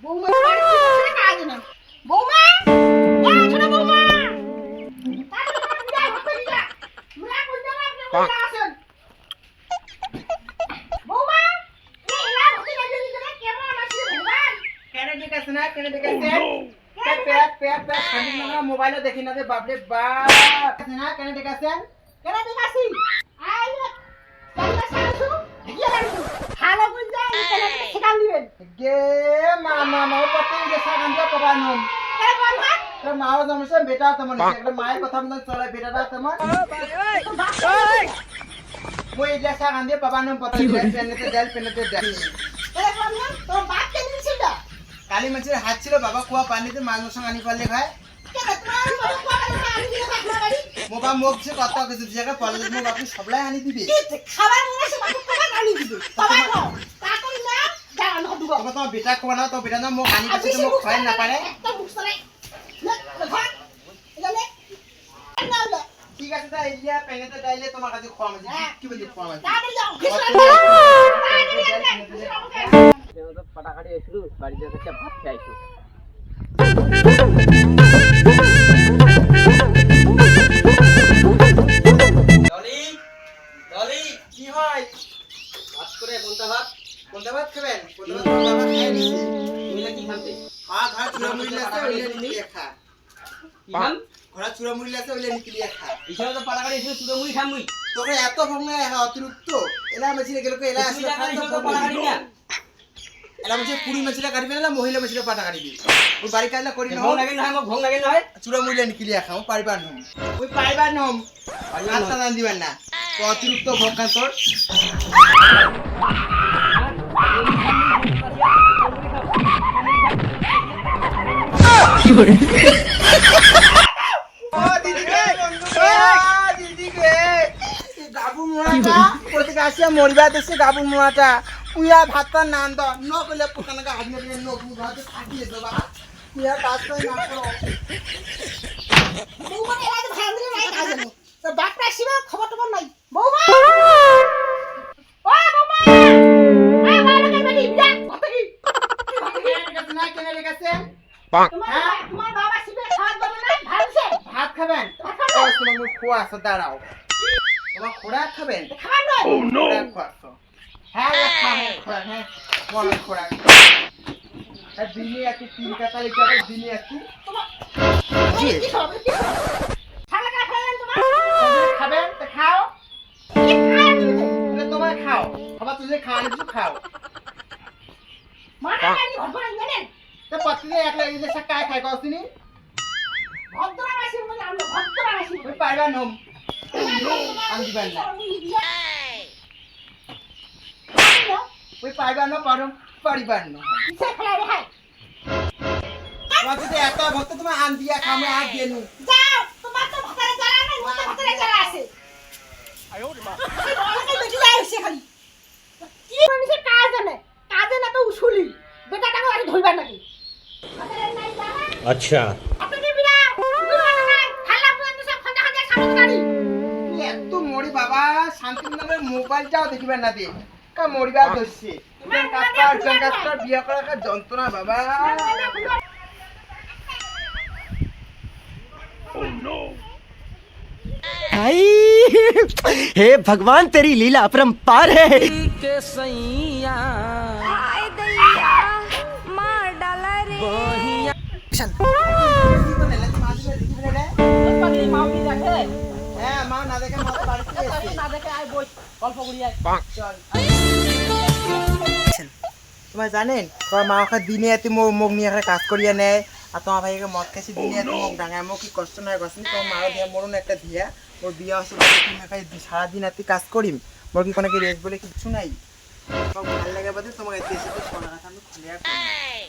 বৌমা বাড়ি থেকে কাজ না বৌমা এ ছোট বৌমা তাড়াতাড়ি যা হতে যা মুরা কোন জায়গা আপনি কোন আসেন বৌমা এই এলা হতে গেলে দিলে কেমন আছে ভগবান কেন দেখাছ না কেন দেখাছে পেট খালি না মোবাইলে দেখি না যে বাপরে বাপ না কেন দেখাছেন কেন দেখাছি আই কেন সাসু গিয়ে লাগছো হালো কোন যায় কেন শিখান দিবেন গে মা পতে যে সাগান দিয়ে কবানুম কেন বাবা তো মাও জমছে বেটা তেমন একটা মায়ের কথা মতন চলে বেটাটা তেমন মই যে সাগান দিয়ে কবানুম পতে পেনেতে দেল কেন বাবা তো বাপ কেন ছিল কালি মাছের হাত ছিল বাবা কুয়া পানিতে মাছ মশা আনি পারলে ভাই কেন তোমার বাবা কোয়ালে আনি দিলে আপনার বাড়ি মোবা মুখ যে কত কিছু জায়গা পারলে মুখ আপনি সবলাই আনি দিবে খাবার মনে আছে বাবা খাবার আনি দিবে বাবা তো তাড়াতাড়ি না জান হদুগো তোমার বেটা কোয়া না তো বেটা না মুখ আনি দিতে তো মুখ খাই না পারে তো মুখ সরে ঘর এলে না ঠিক আছে তা ইলিয়া পেনেতে ডাইলে তোমার কাছে খাওয়া মাঝে কি বলি খাওয়া মাঝে তাড়াতাড়ি যাও তো ফাটাকাটি এসেছিল বাড়িতে থেকে ভাত খাইছো ডলি ডলি কি হয় ভাত করে কোনটা ভাত খাবেন কোনটা ভাত খাই নিছি মিলে কি খাতে ঘর চুরা মুড়ি আছে ওইলে নিয়ে খা কি খাম ঘর চুরা মুড়ি আছে ওইলে নিয়ে খা ইছাও তো ফাটাকাটি এসেছিল তুই মুই খামুই তোকে এত ভঙ্গে অতিরিক্ত এলা মাছিরে গেল এলা তুই জানা ইছাও তো ফাটাকাটি না এলা মাছি পুরি মাছিরা কাটবি না মহিলা মাছিরা পাটা কাটবি ওই বাড়ি কাইলা করি না ভং লাগে না মোক ভং লাগে না হয় চুরা মুড়ি নিয়ে খাও পারিবার নম ওই পারিবার নম আস্তা দান দিবেন না অতিরিক্ত ভঙ্গা তোর কি করে ও দিদি রে দিদি রে গাবু মোড়াটা প্রতিকে আসিয়া মরিবা দেশে গাবু মোড়াটা উইয়া ভাতটা নান দ ন কইলে পুকানকে আজনে দিন ন গু ভাত থাকিয়ে দো বাবা উইয়া কাজ কই না করো বৌমা এলা তো ভাঙলি নাই কাজ নেই তো বাপ আসিবা খবর টবর নাই বৌমা ও বৌমা আয় মারা কেন বাড়ি যা কতকি না কেনে রেখেছে তোমার বাবা আসিবে খাওয়া দাও না ভালছে ভাত খাবেন ও তোমার মুখ খোয়া আছে দাঁড়াও তোমার খোরাক খাবেন খাবার নয় খোরাক খাচ্ছো হ্যাঁ খোরাক হ্যাঁ বলো খোরাক দিনে একটি তিন কাতা লিখে দিনে একটি কি খাবে খালা কা খাবেন তোমার খাবেন তো খাও কি খায় দিবে তোমার খাও আবার তুই খাওয়া কিছু খাও মারা কানি ঘর জানেন তো পত্নী একলা ইলে সাকায় খায় কসিনি ভদ্রা আসি মানে আমরা ভদ্রা আসি ওই পাইবা নম আমি দিবেন না ওই পাইবা না পারিবার না কিসে খেলা রে হাই তোমার যদি এত ভক্ত তোমার আন দিয়া খামে আর দিয়ে নু যাও তোমার তো ভদ্রা জ্বালা নাই মোর তো ভদ্রা জ্বালা আছে আয় ওরে মা অনেক বেটি আইছে খালি কি মানুষে কাজে না তো উসুলি বেটাটাকে আগে ধইবার নাকি अच्छा আপনি বিরা খালা পুরো সব খন্ডা খন্ডা সামনে গাড়ি এত মরি বাবা শান্তিনগরের মোবাইলটাও দেখিবেন না দে কা মরিবা দইছে কাস্টার বিয়া করা কা যন্ত্রণা বাবা हे भगवान तेरी लीला अपरंपार है के सैया आय दैया मार डाला रे পাগলি মাউলি দেখে হ্যাঁ মা না দেখে মা বাড়িতে এসে না দেখে আয় বই গল্প করি আয় চল তোমার জানেন তোমার মা ওখানে দিনে এত মুখ নিয়ে এখানে কাজ করিয়া নেয় আর তোমার ভাইকে মদ খাইছি দিনে এত মুখ ডাঙায় মুখ কি কষ্ট নয় করছেন তোমার মা দিয়া মরুন একটা দিয়া ওর বিয়া হচ্ছে তুমি খাই সারাদিন এত কাজ করিম মোর কি কোনো কি রেস্ট বলে কিছু নাই ভালো লাগে বাদে তোমাকে দেশে তো সোনা কথা আমি খুলে আর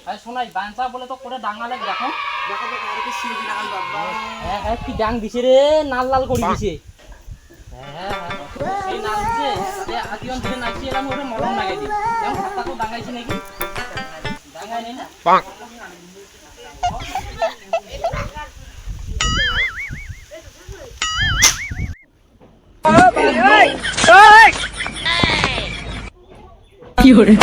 আরে শোনাই বানসা বলে তো করে ডাঙ্গা লাগে দেখো দেখো তো আর কি সিঁড়ি লাগান বাবা হ্যাঁ হ্যাঁ কি ডাং দিছে রে নাল লাল করে দিছে হ্যাঁ হ্যাঁ এই নাল দিছে এ আদিয়ন থেকে নাচি এলাম ওরে মলম লাগাই দি যেমন হাতটা তো ডাঙ্গাইছে নাকি ডাঙ্গাই নেই না কি হরে